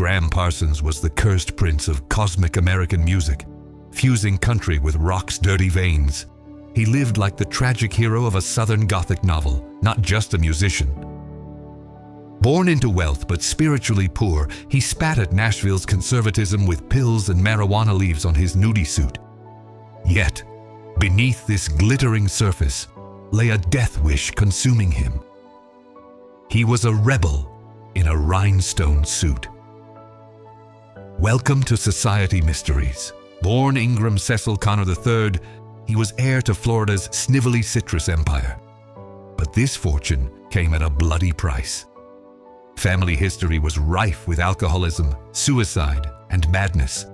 Graham Parsons was the cursed prince of cosmic American music, fusing country with rock's dirty veins. He lived like the tragic hero of a Southern Gothic novel, not just a musician. Born into wealth but spiritually poor, he spat at Nashville's conservatism with pills and marijuana leaves on his nudie suit. Yet, beneath this glittering surface lay a death wish consuming him. He was a rebel in a rhinestone suit. Welcome to Society Mysteries. Born Ingram Cecil Connor III, he was heir to Florida's snivelly citrus empire. But this fortune came at a bloody price. Family history was rife with alcoholism, suicide, and madness.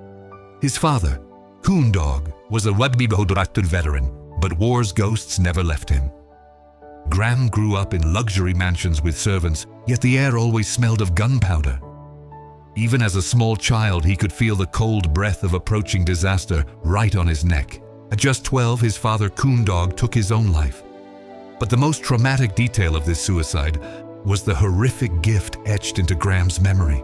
His father, Coon Dog, was a rugby-drafted veteran, but war's ghosts never left him. Graham grew up in luxury mansions with servants, yet the air always smelled of gunpowder. Even as a small child, he could feel the cold breath of approaching disaster right on his neck. At just 12, his father, Coon Dog, took his own life. But the most traumatic detail of this suicide was the horrific gift etched into Graham's memory.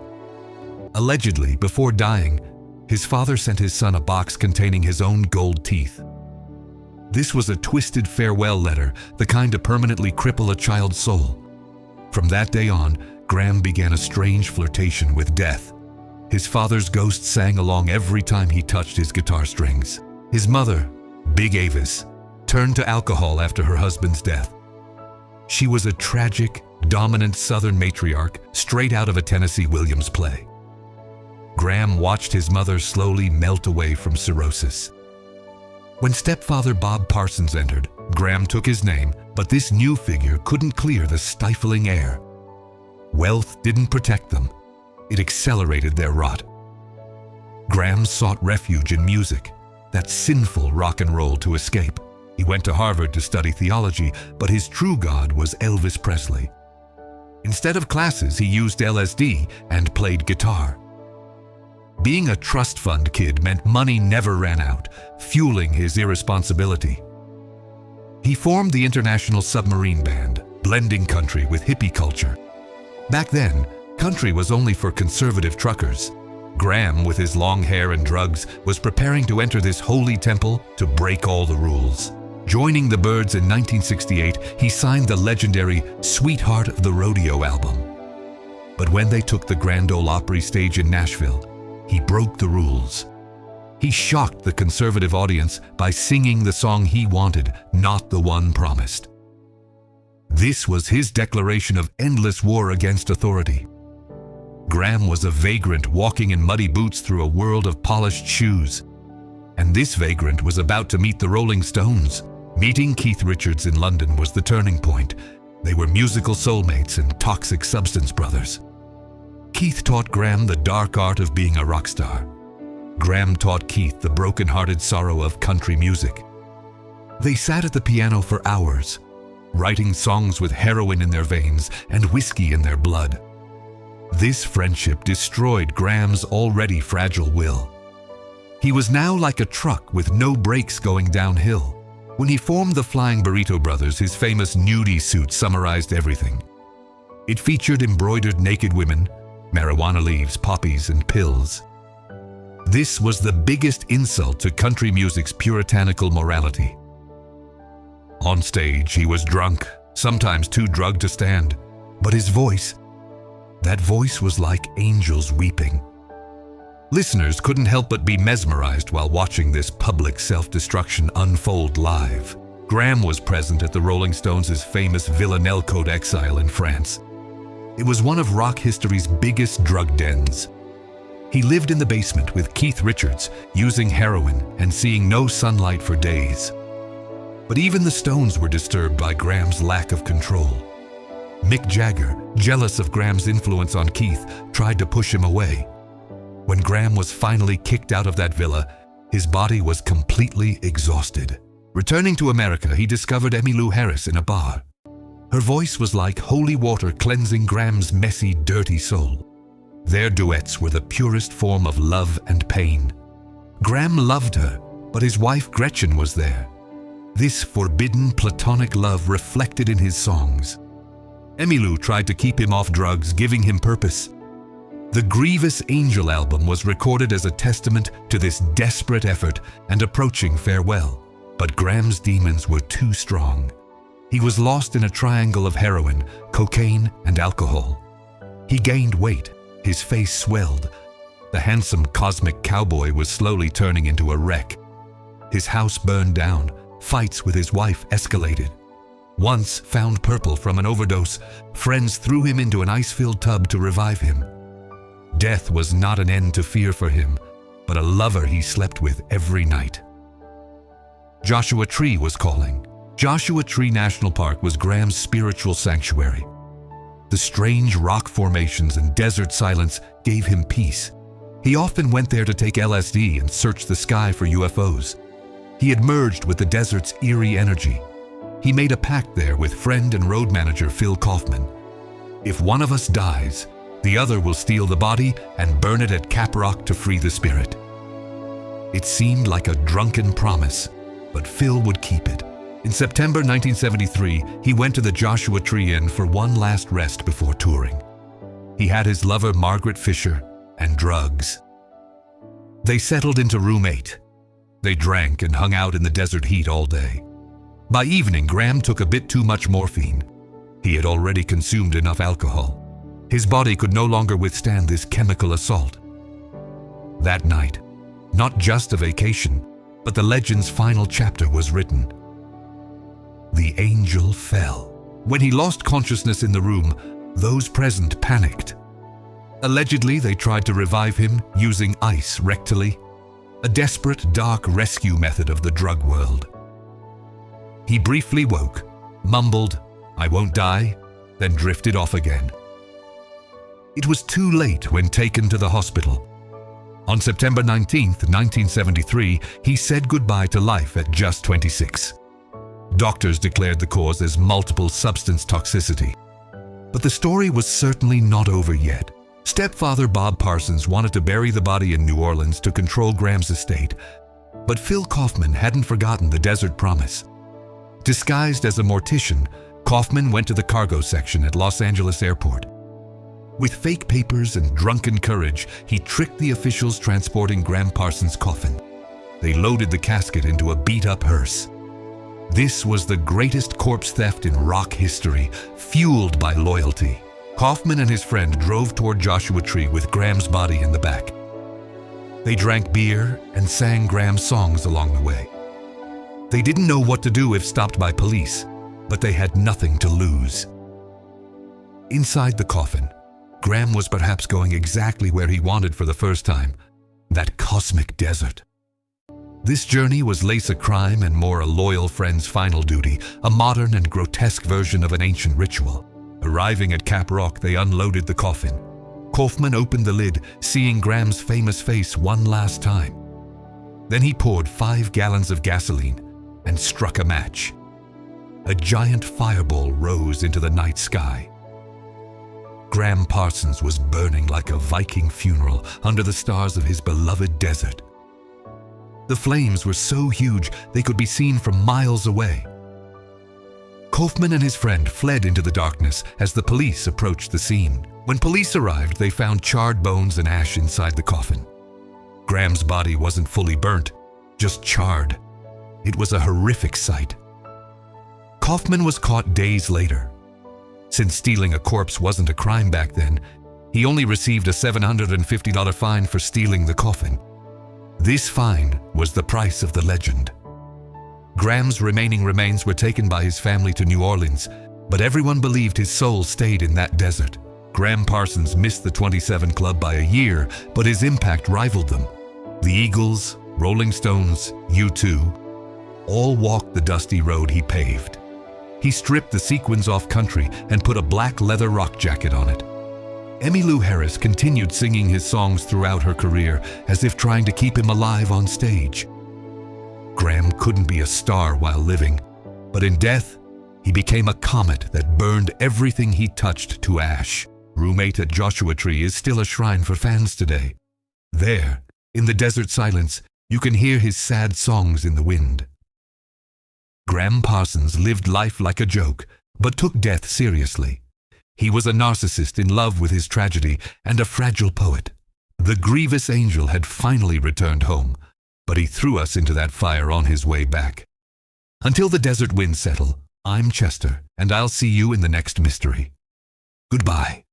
Allegedly, before dying, his father sent his son a box containing his own gold teeth. This was a twisted farewell letter, the kind to permanently cripple a child's soul. From that day on, Graham began a strange flirtation with death. His father's ghost sang along every time he touched his guitar strings. His mother, Big Avis, turned to alcohol after her husband's death. She was a tragic, dominant Southern matriarch straight out of a Tennessee Williams play. Graham watched his mother slowly melt away from cirrhosis. When stepfather Bob Parsons entered, Graham took his name, but this new figure couldn't clear the stifling air. Wealth didn't protect them. It accelerated their rot. Graham sought refuge in music, that sinful rock and roll, to escape. He went to Harvard to study theology, but his true god was Elvis Presley. Instead of classes, he used LSD and played guitar. Being a trust fund kid meant money never ran out, fueling his irresponsibility. He formed the International Submarine Band, blending country with hippie culture. Back then, country was only for conservative truckers. Graham, with his long hair and drugs, was preparing to enter this holy temple to break all the rules. Joining the Byrds in 1968, he signed the legendary Sweetheart of the Rodeo album. But when they took the Grand Ole Opry stage in Nashville, he broke the rules. He shocked the conservative audience by singing the song he wanted, not the one promised. This was his declaration of endless war against authority. Graham was a vagrant walking in muddy boots through a world of polished shoes. And this vagrant was about to meet the Rolling Stones. Meeting Keith Richards in London was the turning point. They were musical soulmates and toxic substance brothers. Keith taught Graham the dark art of being a rock star. Graham taught Keith the broken-hearted sorrow of country music. They sat at the piano for hours, writing songs with heroin in their veins and whiskey in their blood. This friendship destroyed Graham's already fragile will. He was now like a truck with no brakes going downhill. When he formed the Flying Burrito Brothers, his famous nudie suit summarized everything. It featured embroidered naked women, marijuana leaves, poppies, and pills. This was the biggest insult to country music's puritanical morality. On stage, he was drunk, sometimes too drugged to stand, but his voice, that voice was like angels weeping. Listeners couldn't help but be mesmerized while watching this public self-destruction unfold live. Graham was present at the Rolling Stones' famous Villanelle Côte exile in France. It was one of rock history's biggest drug dens. He lived in the basement with Keith Richards, using heroin and seeing no sunlight for days. But even the Stones were disturbed by Graham's lack of control. Mick Jagger, jealous of Graham's influence on Keith, tried to push him away. When Graham was finally kicked out of that villa, his body was completely exhausted. Returning to America, he discovered Emmylou Harris in a bar. Her voice was like holy water cleansing Graham's messy, dirty soul. Their duets were the purest form of love and pain. Graham loved her, but his wife Gretchen was there. This forbidden platonic love reflected in his songs. Emmylou tried to keep him off drugs, giving him purpose. The Grievous Angel album was recorded as a testament to this desperate effort and approaching farewell, but Graham's demons were too strong. He was lost in a triangle of heroin, cocaine, and alcohol. He gained weight, his face swelled. The handsome cosmic cowboy was slowly turning into a wreck. His house burned down, fights with his wife escalated. Once found purple from an overdose, friends threw him into an ice-filled tub to revive him. Death was not an end to fear for him, but a lover he slept with every night. Joshua Tree was calling. Joshua Tree National Park was Graham's spiritual sanctuary. The strange rock formations and desert silence gave him peace. He often went there to take LSD and search the sky for UFOs. He had merged with the desert's eerie energy. He made a pact there with friend and road manager Phil Kaufman. If one of us dies, the other will steal the body and burn it at Cap Rock to free the spirit. It seemed like a drunken promise, but Phil would keep it. In September 1973, he went to the Joshua Tree Inn for one last rest before touring. He had his lover Margaret Fisher and drugs. They settled into room 8. They drank and hung out in the desert heat all day. By evening, Graham took a bit too much morphine. He had already consumed enough alcohol. His body could no longer withstand this chemical assault. That night, not just a vacation, but the legend's final chapter was written. The angel fell. When he lost consciousness in the room, those present panicked. Allegedly, they tried to revive him using ice rectally, a desperate, dark rescue method of the drug world. He briefly woke, mumbled, "I won't die," then drifted off again. It was too late when taken to the hospital. On September 19, 1973, he said goodbye to life at just 26. Doctors declared the cause as multiple substance toxicity. But the story was certainly not over yet. Stepfather Bob Parsons wanted to bury the body in New Orleans to control Graham's estate, but Phil Kaufman hadn't forgotten the desert promise. Disguised as a mortician, Kaufman went to the cargo section at Los Angeles Airport. With fake papers and drunken courage, he tricked the officials transporting Graham Parsons' coffin. They loaded the casket into a beat-up hearse. This was the greatest corpse theft in rock history, fueled by loyalty. Kaufman and his friend drove toward Joshua Tree with Graham's body in the back. They drank beer and sang Graham's songs along the way. They didn't know what to do if stopped by police, but they had nothing to lose. Inside the coffin, Graham was perhaps going exactly where he wanted for the first time, that cosmic desert. This journey was less a crime and more a loyal friend's final duty, a modern and grotesque version of an ancient ritual. Arriving at Cap Rock, they unloaded the coffin. Kaufman opened the lid, seeing Graham's famous face one last time. Then he poured 5 gallons of gasoline and struck a match. A giant fireball rose into the night sky. Graham Parsons was burning like a Viking funeral under the stars of his beloved desert. The flames were so huge they could be seen from miles away. Kaufman and his friend fled into the darkness as the police approached the scene. When police arrived, they found charred bones and ash inside the coffin. Graham's body wasn't fully burnt, just charred. It was a horrific sight. Kaufman was caught days later. Since stealing a corpse wasn't a crime back then, he only received a $750 fine for stealing the coffin. This fine was the price of the legend. Graham's remaining remains were taken by his family to New Orleans, but everyone believed his soul stayed in that desert. Graham Parsons missed the 27 Club by a year, but his impact rivaled them. The Eagles, Rolling Stones, U2, all walked the dusty road he paved. He stripped the sequins off country and put a black leather rock jacket on it. Emmylou Harris continued singing his songs throughout her career, as if trying to keep him alive on stage. Graham couldn't be a star while living, but in death, he became a comet that burned everything he touched to ash. Room 8 at Joshua Tree is still a shrine for fans today. There, in the desert silence, you can hear his sad songs in the wind. Graham Parsons lived life like a joke, but took death seriously. He was a narcissist in love with his tragedy and a fragile poet. The grievous angel had finally returned home, but he threw us into that fire on his way back. Until the desert winds settle, I'm Chester, and I'll see you in the next mystery. Goodbye.